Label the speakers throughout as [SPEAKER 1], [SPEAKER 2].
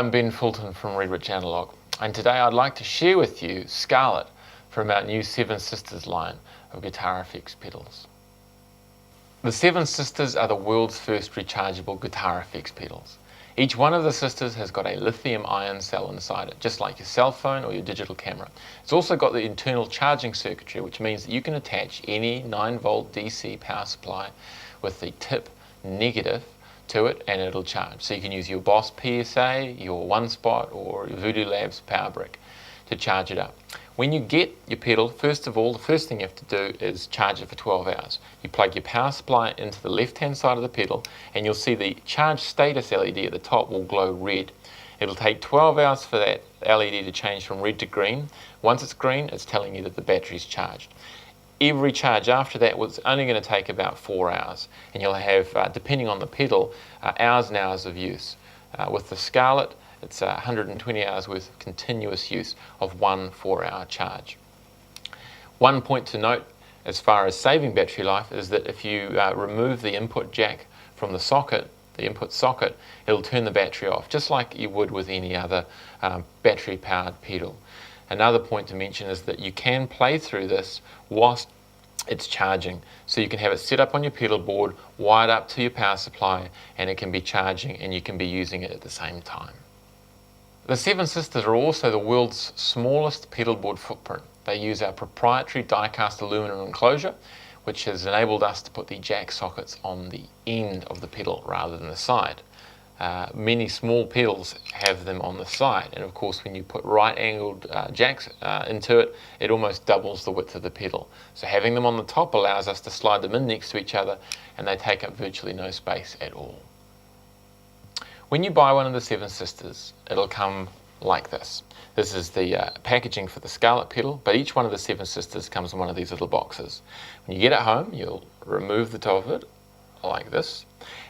[SPEAKER 1] I'm Ben Fulton from Witch Analog, and today I'd like to share with you Scarlett from our new Seven Sisters line of guitar effects pedals. The Seven Sisters are the world's first rechargeable guitar effects pedals. Each one of the sisters has got a lithium-ion cell inside it, just like your cell phone or your digital camera. It's also got the internal charging circuitry, which means that you can attach any 9-volt DC power supply with the tip negative to it and it'll charge. So you can use your Boss PSA, your One Spot or your Voodoo Labs power brick to charge it up. When you get your pedal, first of all, the first thing you have to do is charge it for 12 hours. You plug your power supply into the left-hand side of the pedal and you'll see the charge status LED at the top will glow red. It'll take 12 hours for that LED to change from red to green. Once it's green, it's telling you that the battery's charged. Every charge after that was only going to take about 4 hours, and you'll have, depending on the pedal, hours and hours of use. With the Scarlett, it's 120 hours worth of continuous use of one 4-hour charge. One point to note as far as saving battery life is that if you remove the input jack from the socket, the input socket, it'll turn the battery off, just like you would with any other battery-powered pedal. Another point to mention is that you can play through this whilst it's charging. So you can have it set up on your pedal board, wired up to your power supply, and it can be charging and you can be using it at the same time. The Seven Sisters are also the world's smallest pedal board footprint. They use our proprietary die-cast aluminum enclosure, which has enabled us to put the jack sockets on the end of the pedal rather than the side. Many small pedals have them on the side, and of course when you put right-angled jacks into it, it almost doubles the width of the pedal. So having them on the top allows us to slide them in next to each other, and they take up virtually no space at all. When you buy one of the Seven Sisters, it'll come like this. This is the packaging for the Scarlett pedal, but each one of the Seven Sisters comes in one of these little boxes. When you get it home, you'll remove the top of it like this,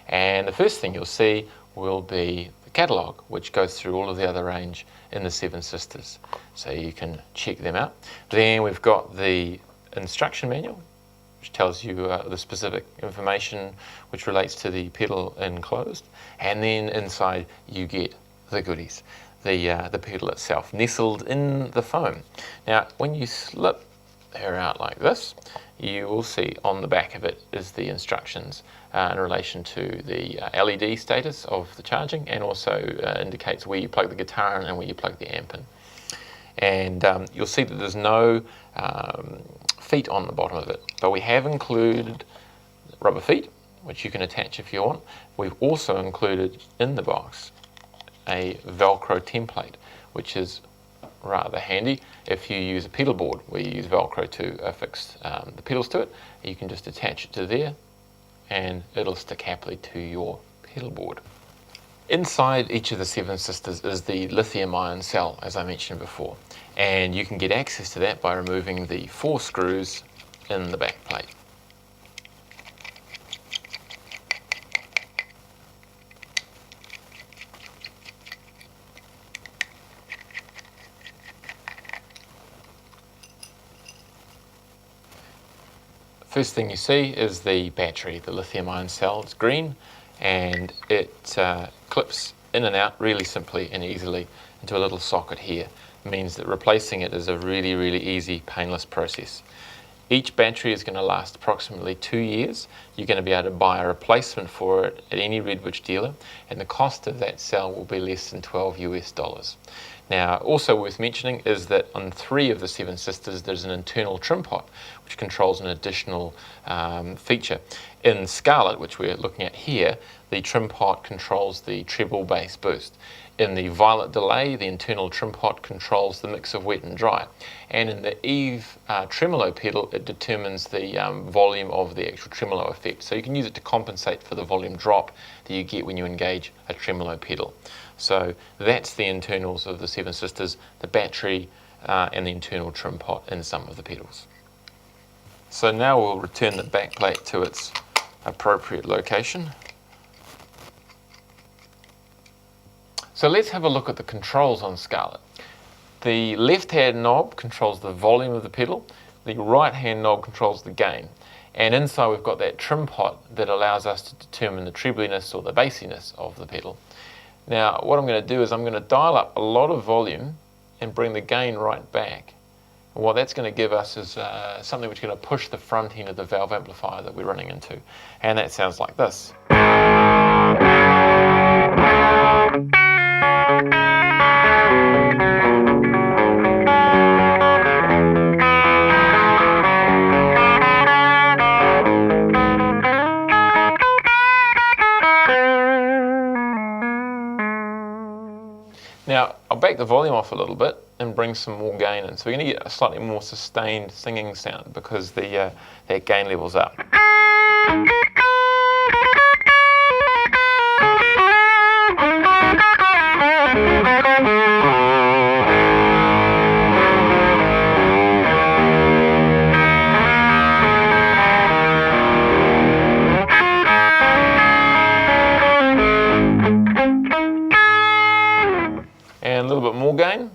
[SPEAKER 1] and the first thing you'll see will be the catalogue, which goes through all of the other range in the Seven Sisters, so you can check them out. Then we've got the instruction manual, which tells you the specific information which relates to the pedal enclosed, and then inside you get the goodies, the pedal itself nestled in the foam. Now when you slip her out like this, you will see on the back of it is the instructions in relation to the LED status of the charging, and also indicates where you plug the guitar in and where you plug the amp in. And you'll see that there's no feet on the bottom of it, but we have included rubber feet, which you can attach if you want. We've also included in the box a Velcro template, which is rather handy if you use a pedal board where you use Velcro to affix the pedals to it. You can just attach it to there and it'll stick happily to your pedal board. Inside each of the Seven Sisters is the lithium-ion cell, as I mentioned before, and you can get access to that by removing the 4 screws in the back plate. First thing you see is the battery, the lithium-ion cell. It's green and it clips in and out really simply and easily into a little socket here. It means that replacing it is a really, really easy, painless process. Each battery is going to last approximately 2 years. You're going to be able to buy a replacement for it at any Witch dealer, and the cost of that cell will be less than $12 US. Now, also worth mentioning is that on 3 of the Seven Sisters, there's an internal trim pot, which controls an additional feature. In Scarlett, which we're looking at here, the trim pot controls the treble bass boost. In the Violet Delay, the internal trim pot controls the mix of wet and dry. And in the Eve tremolo pedal, it determines the volume of the actual tremolo effect. So you can use it to compensate for the volume drop that you get when you engage a tremolo pedal. So that's the internals of the Seven Sisters, the battery and the internal trim pot in some of the pedals. So now we'll return the back plate to its appropriate location. So let's have a look at the controls on Scarlett. The left-hand knob controls the volume of the pedal, the right-hand knob controls the gain, and inside we've got that trim pot that allows us to determine the trebliness or the bassiness of the pedal. Now what I'm going to do is I'm going to dial up a lot of volume and bring the gain right back. And what that's going to give us is something which is going to push the front end of the valve amplifier that we're running into. And that sounds like this. Now, I'll back the volume off a little bit and bring some more gain in. So we're going to get a slightly more sustained singing sound because that gain level's up. And a little bit more gain.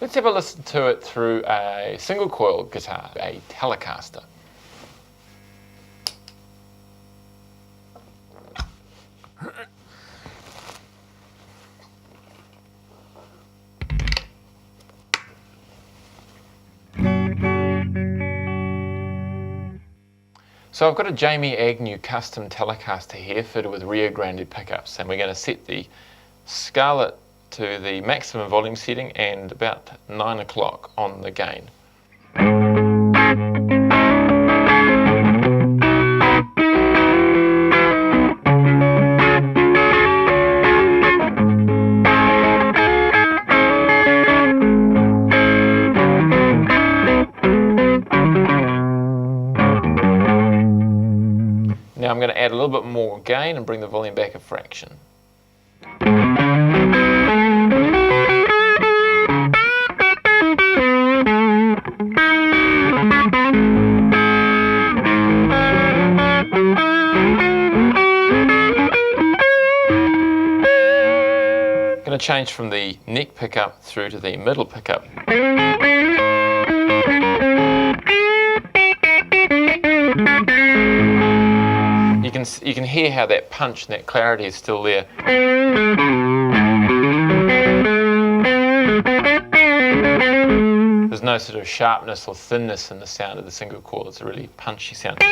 [SPEAKER 1] Let's have a listen to it through a single coil guitar, a Telecaster. So I've got a Jamie Agnew custom Telecaster here fitted with Rio Grande pickups, and we're going to set the Scarlett to the maximum volume setting and about 9 o'clock on the gain. Now I'm going to add a little bit more gain and bring the volume back a fraction. I'm going to change from the neck pickup through to the middle pickup. You can hear how that punch and that clarity is still there. There's no sort of sharpness or thinness in the sound of the single coil. It's a really punchy sound.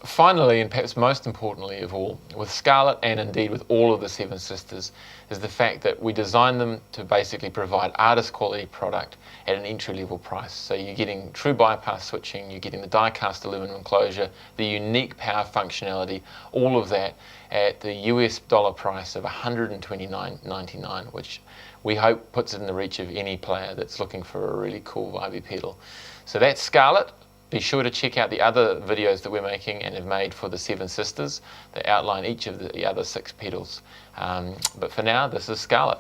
[SPEAKER 1] Finally, and perhaps most importantly of all, with Scarlett and indeed with all of the Seven Sisters, is the fact that we designed them to basically provide artist quality product at an entry level price. So you're getting true bypass switching, you're getting the die cast aluminum enclosure, the unique power functionality, all of that at the US dollar price of $129.99, which we hope puts it in the reach of any player that's looking for a really cool vibey pedal. So that's Scarlett. Be sure to check out the other videos that we're making and have made for the Seven Sisters that outline each of the other 6 pedals. But for now, this is Scarlett.